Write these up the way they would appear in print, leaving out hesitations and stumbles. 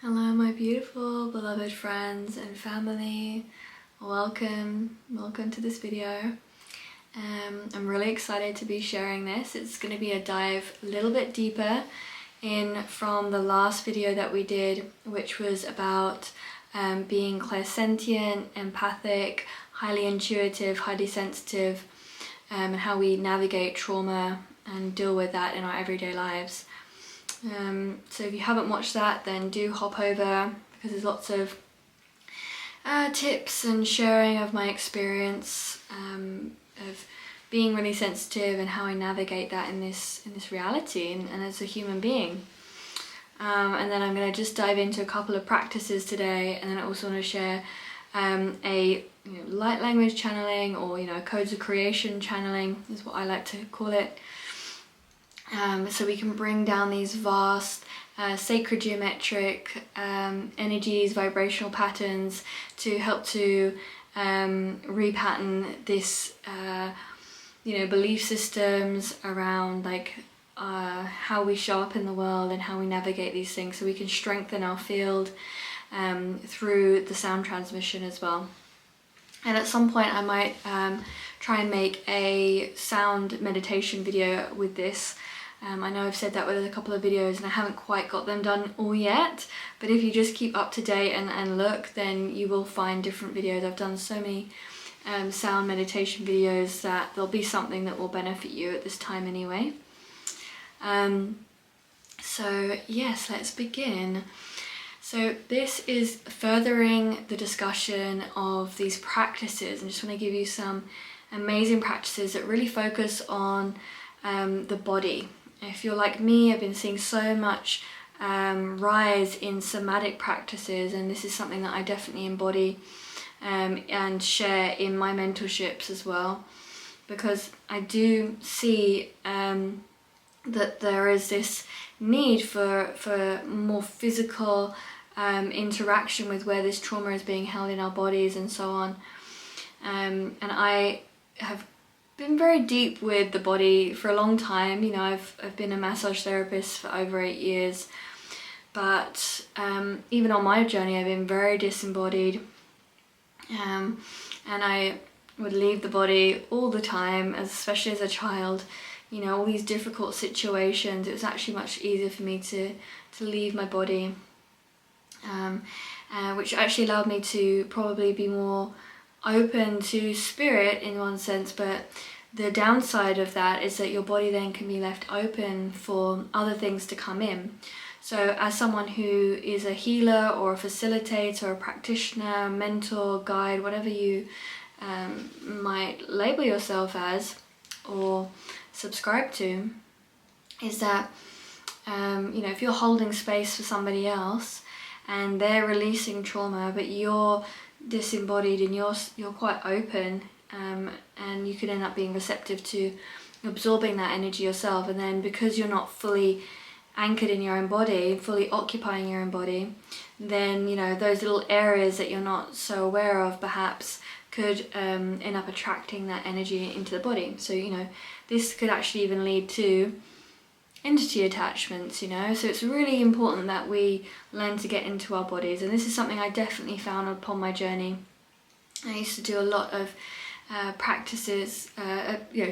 Hello my beautiful beloved friends and family. Welcome to this video. I'm really excited to be sharing this. It's going to be a dive a little bit deeper in from the last video that we did, which was about being clairsentient, empathic, highly intuitive, highly sensitive, and how we navigate trauma and deal with that in our everyday lives. So if you haven't watched that, then do hop over, because there's lots of tips and sharing of my experience of being really sensitive and how I navigate that in this reality and as a human being. And then I'm going to just dive into a couple of practices today, and then I also want to share light language channeling, or codes of creation channeling is what I like to call it. So we can bring down these vast sacred geometric energies, vibrational patterns to help to repattern this belief systems around how we show up in the world and how we navigate these things, so we can strengthen our field through the sound transmission as well. And at some point I might try and make a sound meditation video with this. I know I've said that with a couple of videos and I haven't quite got them done all yet, but if you just keep up to date and look, then you will find different videos. I've done so many sound meditation videos that there'll be something that will benefit you at this time anyway. So yes, let's begin. So this is furthering the discussion of these practices. I just want to give you some amazing practices that really focus on the body. If you're like me, I've been seeing so much rise in somatic practices, and this is something that I definitely embody and share in my mentorships as well, because I do see that there is this need for more physical interaction with where this trauma is being held in our bodies and so on. And I have been very deep with the body for a long time. I've been a massage therapist for over 8 years, but even on my journey I've been very disembodied, and I would leave the body all the time, especially as a child. All these difficult situations, it was actually much easier for me to leave my body, which actually allowed me to probably be more open to spirit in one sense. But the downside of that is that your body then can be left open for other things to come in. So as someone who is a healer or a facilitator, a practitioner, mentor, guide, whatever you might label yourself as or subscribe to, is that if you're holding space for somebody else and they're releasing trauma, but you're disembodied and you're quite open, and you could end up being receptive to absorbing that energy yourself, and then because you're not fully anchored in your own body, fully occupying your own body, then those little areas that you're not so aware of perhaps could end up attracting that energy into the body. So this could actually even lead to entity attachments, so it's really important that we learn to get into our bodies. And this is something I definitely found upon my journey. I used to do a lot of practices,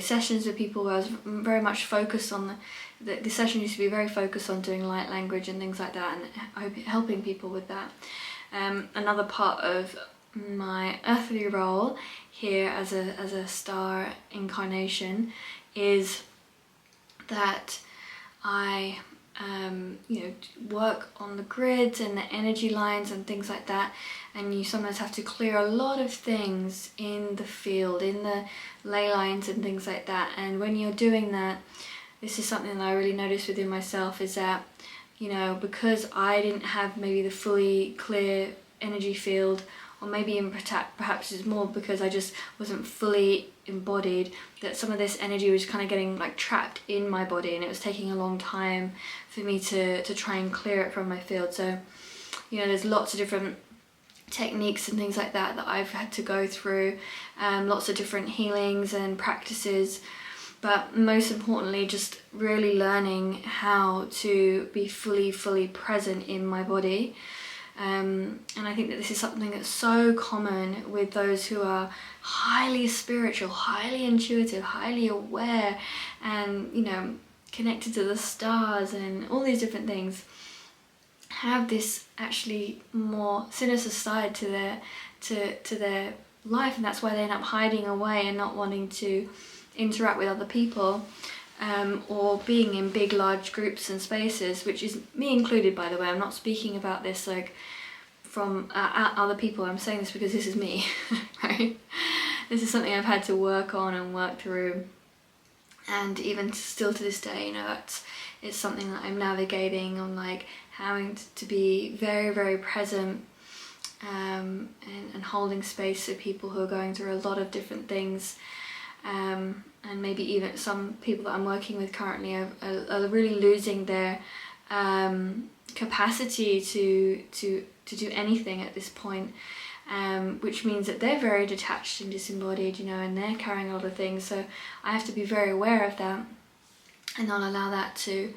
sessions with people where I was very much focused on the session used to be very focused on doing light language and things like that, and helping people with that. Another part of my earthly role here as a star incarnation is that I work on the grids and the energy lines and things like that, and you sometimes have to clear a lot of things in the field, in the ley lines and things like that. And when you're doing that, this is something that I really noticed within myself, is that because I didn't have maybe the fully clear energy field, or maybe even perhaps it's more because I just wasn't fully embodied, that some of this energy was kind of getting trapped in my body, and it was taking a long time for me to try and clear it from my field. So there's lots of different techniques and things like that I've had to go through, lots of different healings and practices. but most importantly, just really learning how to be fully present in my body. And I think that this is something that's so common with those who are highly spiritual, highly intuitive, highly aware, and, you know, connected to the stars and all these different things, have this actually more sinister side to their life, and that's why they end up hiding away and not wanting to interact with other people, or being in big large groups and spaces, which is me included, by the way. I'm not speaking about this like from other people. I'm saying this because this is me. Right? This is something I've had to work on and work through, and even still to this day, you know, it's something that I'm navigating on, like having to be very present, and holding space for people who are going through a lot of different things. And maybe even some people that I'm working with currently are really losing their capacity to do anything at this point, which means that they're very detached and disembodied, you know, and they're carrying a lot of things. So I have to be very aware of that and not allow that to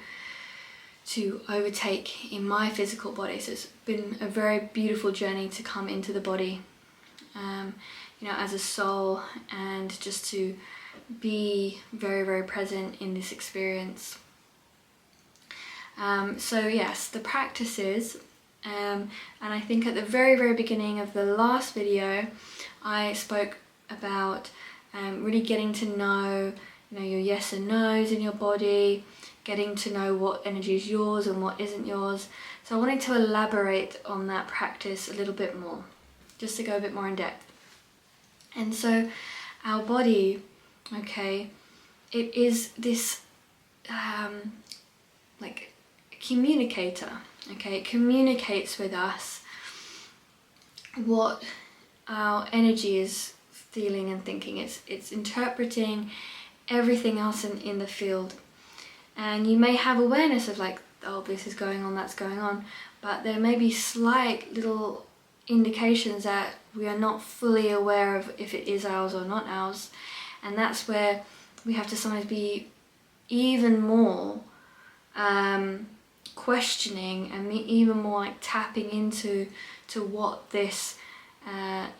overtake in my physical body. So it's been a very beautiful journey to come into the body, you know, as a soul, and just to be very present in this experience. So yes, the practices, and I think at the very beginning of the last video I spoke about really getting to know, you know, your yes and no's in your body, getting to know what energy is yours and what isn't yours. So I wanted to elaborate on that practice a little bit more, just to go a bit more in depth. And so our body, okay, it is this like communicator, okay? It communicates with us what our energy is feeling and thinking. It's interpreting everything else in the field. And you may have awareness of like, oh, this is going on, that's going on, but there may be slight little indications that we are not fully aware of if it is ours or not ours. And that's where we have to sometimes be even more questioning, and even more like tapping into what this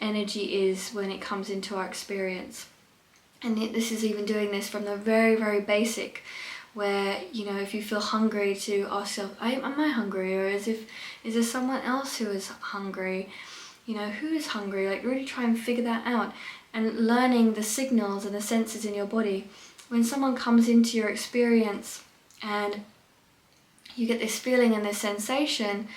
energy is when it comes into our experience. And this is even doing this from the very basic, where, you know, if you feel hungry, to ask yourself, am I hungry, or is there someone else who is hungry? You know, who is hungry? Like really try and figure that out, and learning the signals and the senses in your body. When someone comes into your experience and you get this feeling and this sensation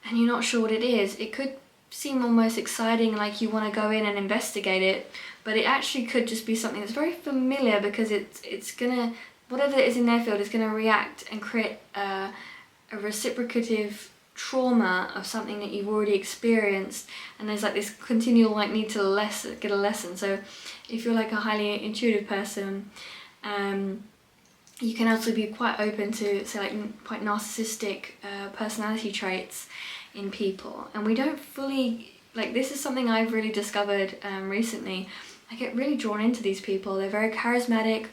and you're not sure what it is, it could seem almost exciting, like you want to go in and investigate it, but it actually could just be something that's very familiar, because it's gonna, whatever it is in their field is gonna react and create a reciprocative trauma of something that you've already experienced, and there's like this continual like need to get a lesson. So if you're like a highly intuitive person, you can also be quite open to, say, like quite narcissistic personality traits in people, and we don't fully, like, this is something I've really discovered recently. I get really drawn into these people. They're very charismatic,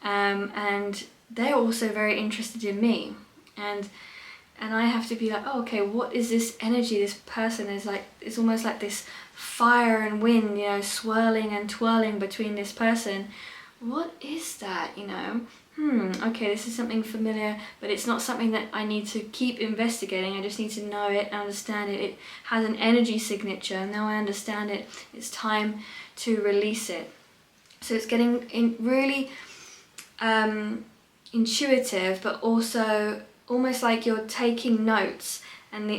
and they're also very interested in me, and I have to be like, oh, okay, what is this energy? This person is like, it's almost like this fire and wind, you know, swirling and twirling between this person. What is that, you know? Okay, this is something familiar, but it's not something that I need to keep investigating. I just need to know it, understand it. It has an energy signature. Now I understand it. It's time to release it. So it's getting really intuitive, but also almost like you're taking notes, and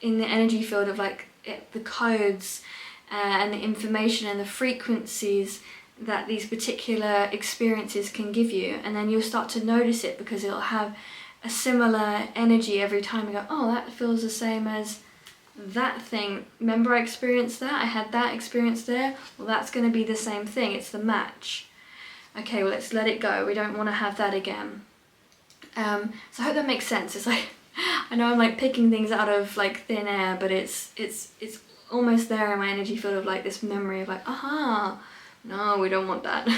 in the energy field of like the codes and the information and the frequencies that these particular experiences can give you, and then you'll start to notice it, because it'll have a similar energy every time. You go, oh, that feels the same as that thing. Remember I experienced that? I had that experience there? Well, that's going to be the same thing. It's the match. Okay, well, let's let it go. We don't want to have that again. So I hope that makes sense. It's like, I know I'm like picking things out of like thin air, but it's almost there in my energy field of like this memory of like, aha, No, we don't want that.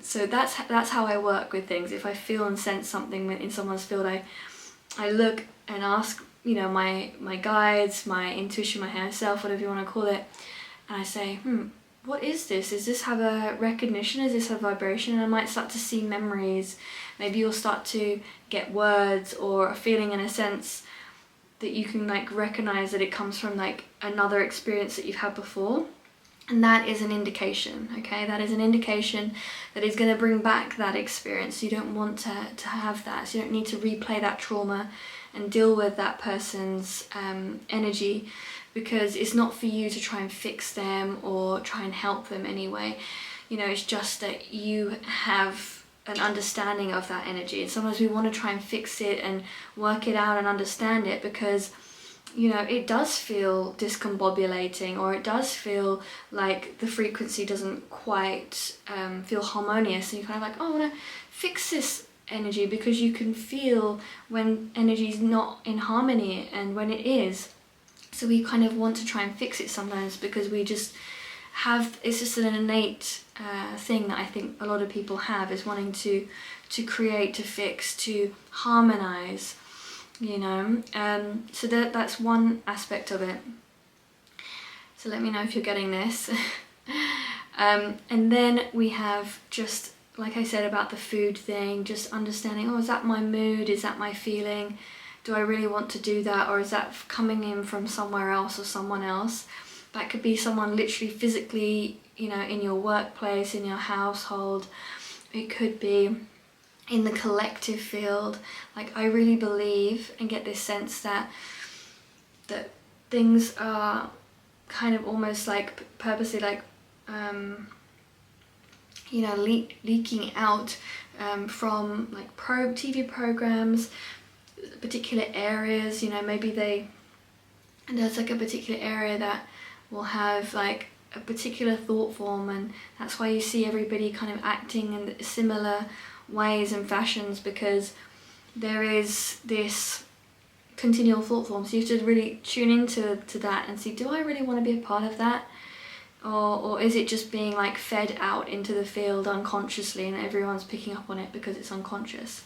So that's how I work with things. If I feel and sense something in someone's field, I look and ask, you know, my guides, my intuition, my higher self, whatever you want to call it, and I say, what is this? Does this have a recognition? Is this a vibration? And I might start to see memories. Maybe you'll start to get words or a feeling and a sense that you can like recognize that it comes from like another experience that you've had before. And that is an indication, okay? That is an indication that is going to bring back that experience. You don't want to have that. So you don't need to replay that trauma and deal with that person's energy, because it's not for you to try and fix them or try and help them anyway. You know, it's just that you have an understanding of that energy. And sometimes we want to try and fix it and work it out and understand it because, you know, it does feel discombobulating, or it does feel like the frequency doesn't quite feel harmonious, and you're kind of like, oh, I want to fix this energy, because you can feel when energy is not in harmony and when it is. So we kind of want to try and fix it sometimes because we just have, it's just an innate thing that I think a lot of people have, is wanting to create, to fix, to harmonize. You know, so that's one aspect of it. So let me know if you're getting this. And then we have, just like I said about the food thing, just understanding, oh, is that my mood? Is that my feeling? Do I really want to do that? Or is that coming in from somewhere else or someone else? That could be someone literally physically, you know, in your workplace, in your household. It could be in the collective field. Like, I really believe and get this sense that things are kind of almost like purposely like you know, leaking out from like TV programs, particular areas. You know, maybe there's like a particular area that will have like a particular thought form, and that's why you see everybody kind of acting in similar ways and fashions, because there is this continual thought form. So you have to really tune into that and see, do I really want to be a part of that? Or is it just being like fed out into the field unconsciously, and everyone's picking up on it because it's unconscious?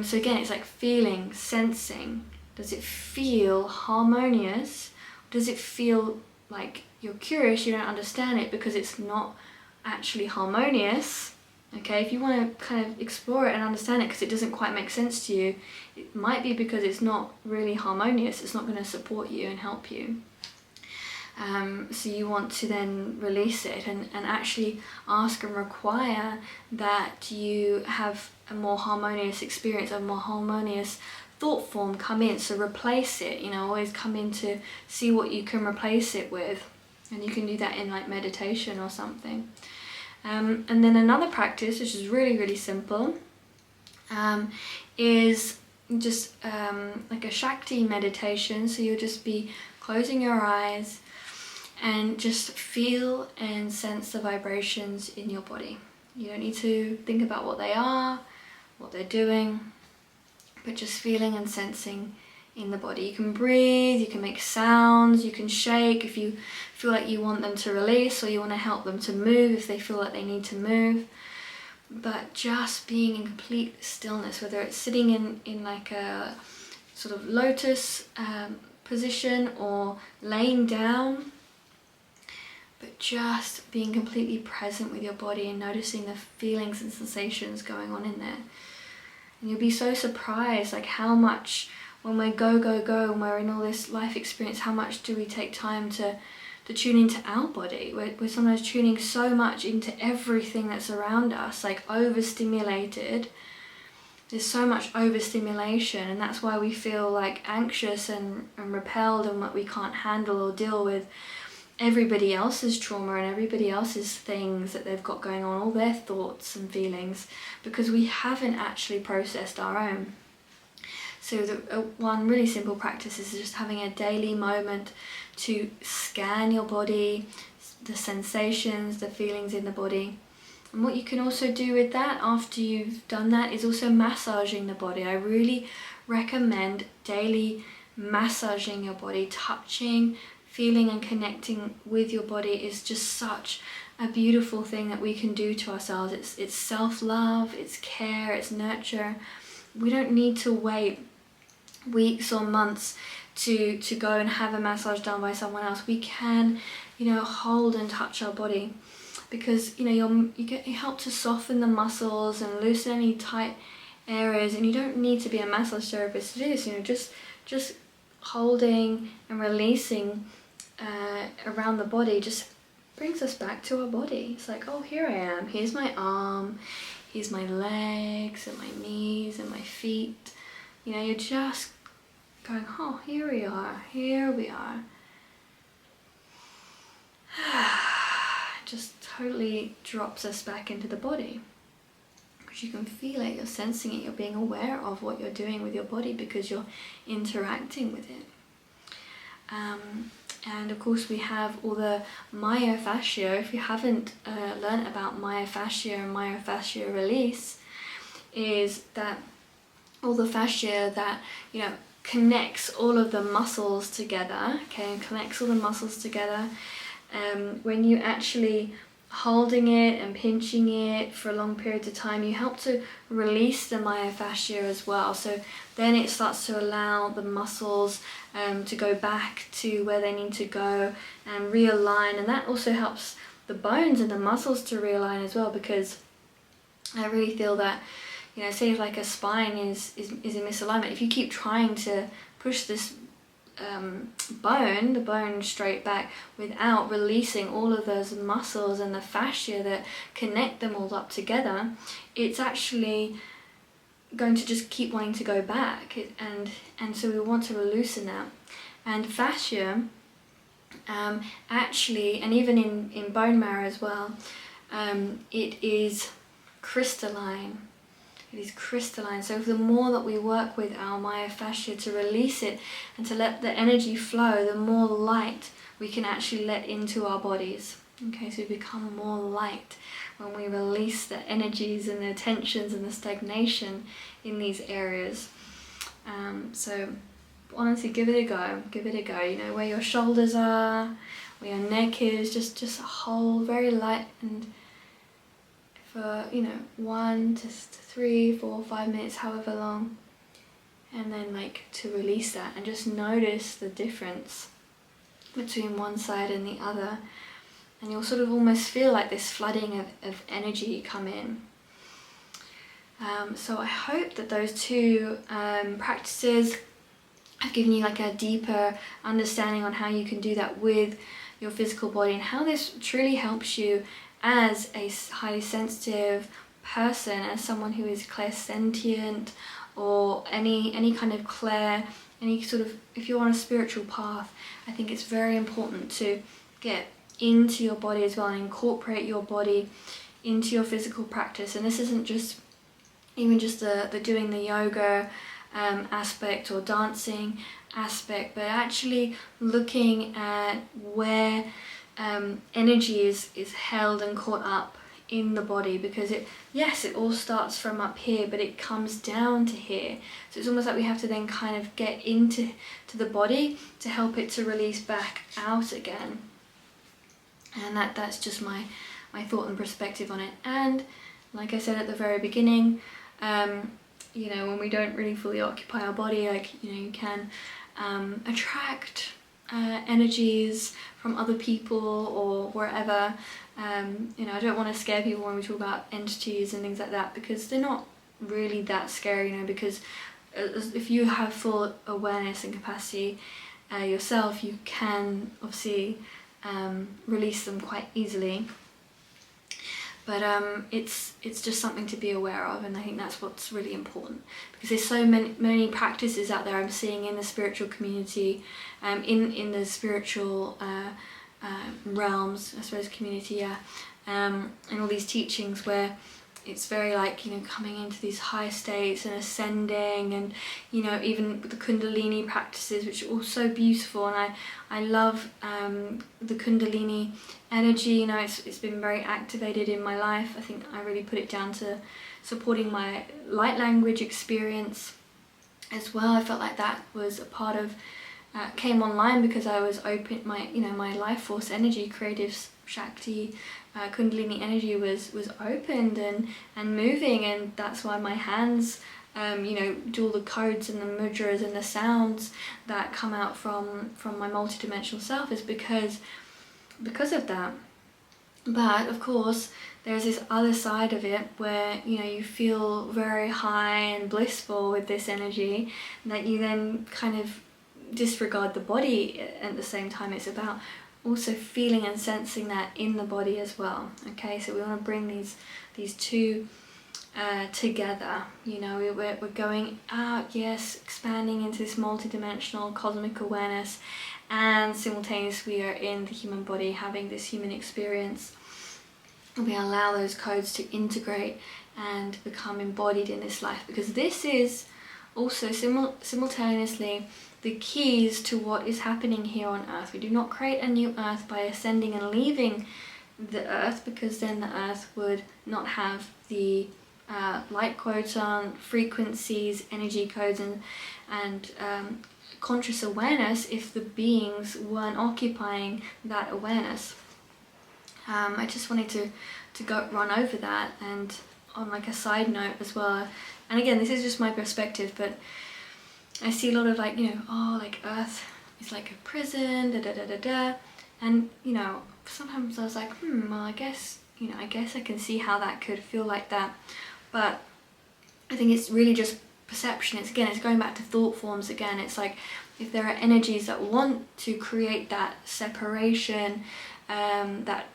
So again, it's like feeling, sensing. Does it feel harmonious? Does it feel like you're curious, you don't understand it because it's not actually harmonious? Okay, if you want to kind of explore it and understand it because it doesn't quite make sense to you, it might be because it's not really harmonious. It's not going to support you and help you. So you want to then release it and actually ask and require that you have a more harmonious experience, a more harmonious thought form come in. So replace it, you know, always come in to see what you can replace it with. And you can do that in like meditation or something. And then another practice, which is really, really simple, is just like a Shakti meditation. So you'll just be closing your eyes and just feel and sense the vibrations in your body. You don't need to think about what they are, what they're doing, but just feeling and sensing in the body. You can breathe, you can make sounds, you can shake if you feel like you want them to release, or you want to help them to move if they feel like they need to move. But just being in complete stillness, whether it's sitting in like a sort of lotus position or laying down, but just being completely present with your body and noticing the feelings and sensations going on in there. And you'll be so surprised like how much, when we go and we're in all this life experience, how much do we take time to tune into our body? We're sometimes tuning so much into everything that's around us, like overstimulated. There's so much overstimulation, and that's why we feel like anxious and repelled, and what we can't handle or deal with everybody else's trauma and everybody else's things that they've got going on, all their thoughts and feelings, because we haven't actually processed our own. So one really simple practice is just having a daily moment to scan your body, the sensations, the feelings in the body. And what you can also do with that after you've done that is also massaging the body. I really recommend daily massaging your body. Touching, feeling and connecting with your body is just such a beautiful thing that we can do to ourselves. It's self-love, it's care, it's nurture. We don't need to wait weeks or months to go and have a massage done by someone else. We can, hold and touch our body, because you help to soften the muscles and loosen any tight areas, and you don't need to be a massage therapist to do this. Just holding and releasing around the body just brings us back to our body. It's like, oh, here I am, here's my arm, here's my legs and my knees and my feet. You're just going, oh, here we are. Just totally drops us back into the body, because you can feel it, you're sensing it, you're being aware of what you're doing with your body because you're interacting with it. And of course we have all the myofascia. If you haven't learned about myofascia and myofascia release, is that all the fascia that connects all of the muscles together, and connects all the muscles together. When you actually holding it and pinching it for long periods of time, you help to release the myofascia as well. So then it starts to allow the muscles to go back to where they need to go and realign, and that also helps the bones and the muscles to realign as well, because I really feel that say if like a spine is in misalignment, if you keep trying to push this the bone straight back without releasing all of those muscles and the fascia that connect them all up together, it's actually going to just keep wanting to go back, and so we want to loosen that. And fascia actually, and even in bone marrow as well, it is crystalline. It is crystalline. So the more that we work with our myofascia to release it and to let the energy flow, the more light we can actually let into our bodies. Okay, so we become more light when we release the energies and the tensions and the stagnation in these areas. So honestly, give it a go. Where your shoulders are, where your neck is, just hold very light, and for 1 to 3, 4, 5 minutes, however long, and then to release that and just notice the difference between one side and the other, and you'll sort of almost feel like this flooding of energy come in. So I hope that those two practices have given you a deeper understanding on how you can do that with your physical body, and how this truly helps you as a highly sensitive person, as someone who is clairsentient, or any kind of any sort of, if you're on a spiritual path, I think it's very important to get into your body as well and incorporate your body into your physical practice. And this isn't just the doing the yoga aspect or dancing aspect, but actually looking at where energy is held and caught up in the body, because it all starts from up here, but it comes down to here. So it's almost like we have to then kind of get into the body to help it to release back out again. And that's just my thought and perspective on it. And like I said at the very beginning, when we don't really fully occupy our body, you can attract energies from other people or wherever. I don't want to scare people when we talk about entities and things like that, because they're not really that scary, because if you have full awareness and capacity yourself, you can obviously release them quite easily. But it's just something to be aware of, and I think that's what's really important, because there's so many practices out there I'm seeing in the spiritual community, in the spiritual realms, I suppose, community, and all these teachings where it's very coming into these high states and ascending, and even the Kundalini practices, which are all so beautiful, and I love the Kundalini energy. It's been very activated in my life. I think I really put it down to supporting my light language experience as well. I felt like that was a part of came online because I was open, my life force energy, creative Shakti, Kundalini energy was opened and moving, and that's why my hands do all the codes and the mudras and the sounds that come out from my multidimensional self, is because of that. But of course there's this other side of it where you feel very high and blissful with this energy, that you then kind of disregard the body at the same time. It's about also feeling and sensing that in the body as well. Okay, so we want to bring these two together. We're going out, yes, expanding into this multidimensional cosmic awareness, and simultaneously we are in the human body having this human experience. We allow those codes to integrate and become embodied in this life, because this is also simultaneously the keys to what is happening here on earth. We do not create a new earth by ascending and leaving the earth, because then the earth would not have the light codes on, frequencies, energy codes, and conscious awareness if the beings weren't occupying that awareness. I just wanted to run over that, and on like a side note as well, and again, this is just my perspective, but I see a lot of like Earth is like a prison, and sometimes I was like, well, I guess I can see how that could feel like that, but I think it's really just perception. It's going back to thought forms again. It's like, if there are energies that want to create that separation, that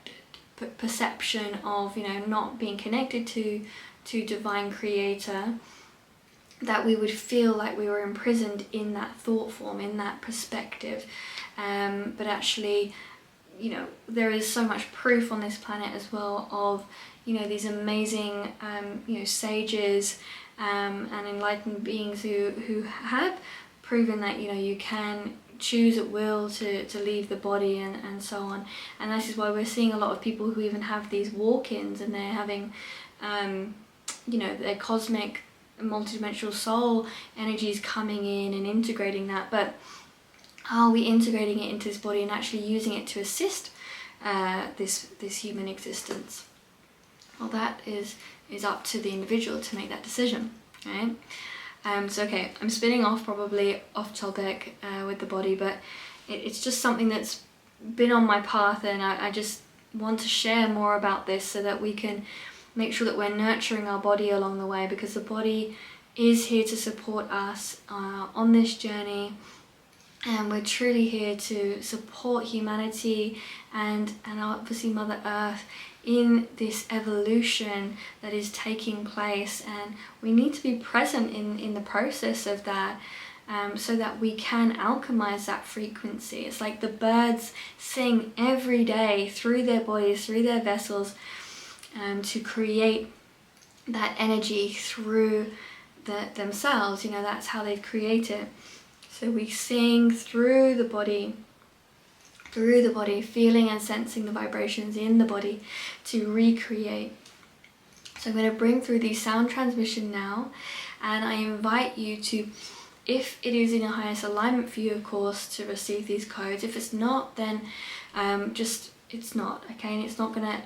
perception of not being connected to divine creator, that we would feel like we were imprisoned in that thought form, in that perspective, but actually there is so much proof on this planet as well of these amazing sages and enlightened beings who have proven that you can choose at will to leave the body and so on. And this is why we're seeing a lot of people who even have these walk-ins, and they're having their cosmic multidimensional soul energies coming in and integrating that. But are we integrating it into this body and actually using it to assist this human existence? Well, that is up to the individual to make that decision, right? So okay, I'm spinning off probably off topic with the body, but it's just something that's been on my path, and I just want to share more about this so that we can make sure that we're nurturing our body along the way, because the body is here to support us on this journey, and we're truly here to support humanity and obviously Mother Earth in this evolution that is taking place, and we need to be present in the process of that, so that we can alchemize that frequency. It's like the birds sing every day through their bodies, through their vessels, to create that energy through themselves. That's how they've created. So we sing through the body, feeling and sensing the vibrations in the body to recreate. So I'm going to bring through the sound transmission now, and I invite you to, if it is in your highest alignment for you, of course, to receive these codes. If it's not, then it's not, okay, and it's not going to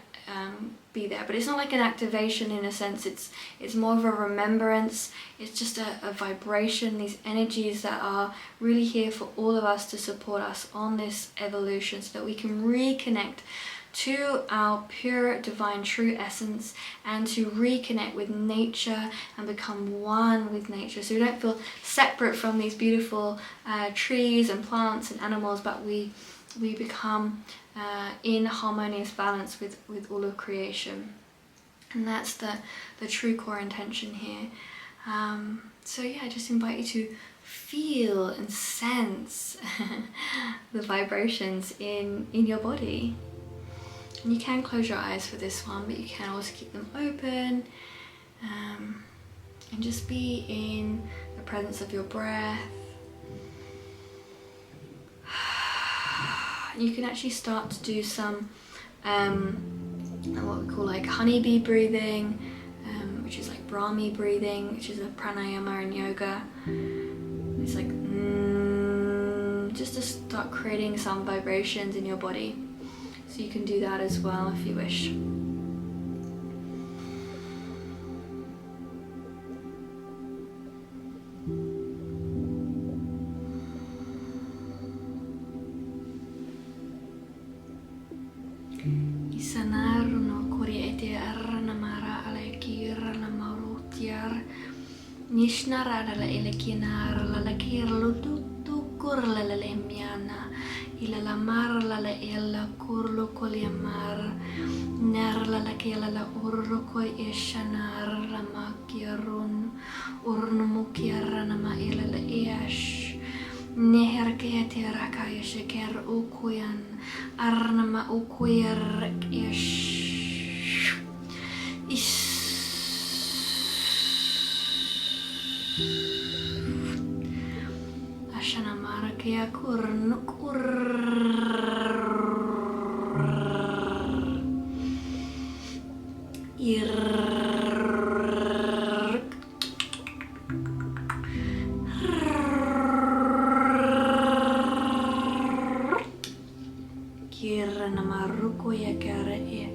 be there. But it's not like an activation in a sense, it's more of a remembrance. It's just a vibration, these energies that are really here for all of us to support us on this evolution, so that we can reconnect to our pure divine true essence, and to reconnect with nature and become one with nature, so we don't feel separate from these beautiful trees and plants and animals, but we become in harmonious balance with all of creation. And that's the true core intention here. So yeah, I just invite you to feel and sense the vibrations in your body. And you can close your eyes for this one, but you can also keep them open, and just be in the presence of your breath. You can actually start to do some what we call like honeybee breathing, which is like Brahmi breathing, which is a pranayama in yoga. It's like just to start creating some vibrations in your body. So you can do that as well if you wish. Isanarno koriete arnamara alekir namarutiar nishnara la elekinar la lakir lutukur la lemiana ila la mar la ella kurlo koliamar nar la lakela la urro koi ishanar la makirun urnumukiar nama ila la iash Neher kete rakaya sheker ukuyan arnama ukuyar ish ashana marakaya kurnukur Nama ruko ya kara e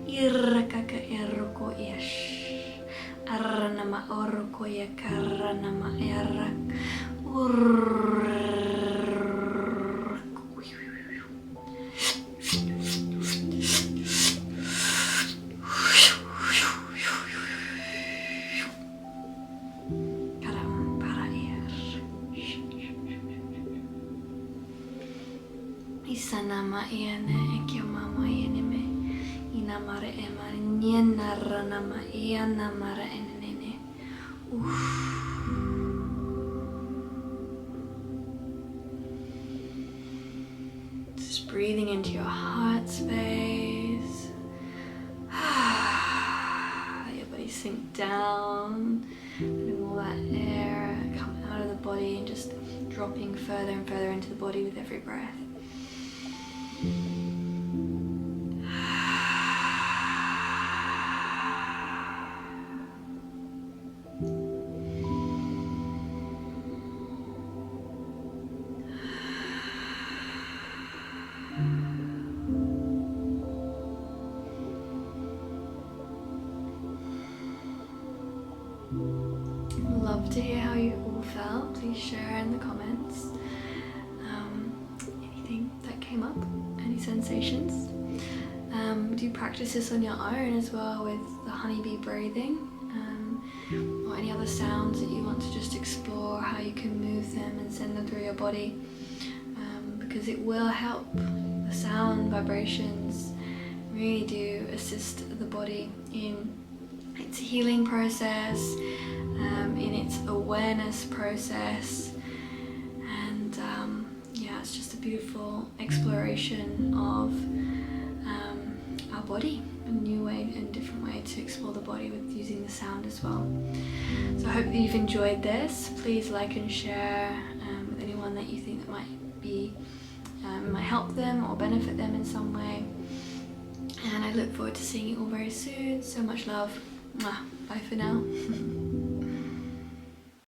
irka ka erko ish arnama orko ya kara nama erak Isanama iane ekyo mama iane me inamare ema nienara nama ianamara enene. Just breathing into your heart space. Let your body sink down, letting all that air come out of the body and just dropping further and further into the body with every breath. Love to hear how you all felt. Please share in the comments anything that came up, any sensations. Do you practice this on your own as well with the honeybee breathing, or any other sounds that you want to just explore how you can move them and send them through your body, because it will help. The sound vibrations really do assist the body in its healing process, in its awareness process, and yeah, it's just a beautiful exploration of our body, a new way and different way to explore the body with using the sound as well. So I hope that you've enjoyed this. Please like and share with anyone that you think that might be might help them or benefit them in some way, and I look forward to seeing you all very soon. So much love. Mwah. Bye for now.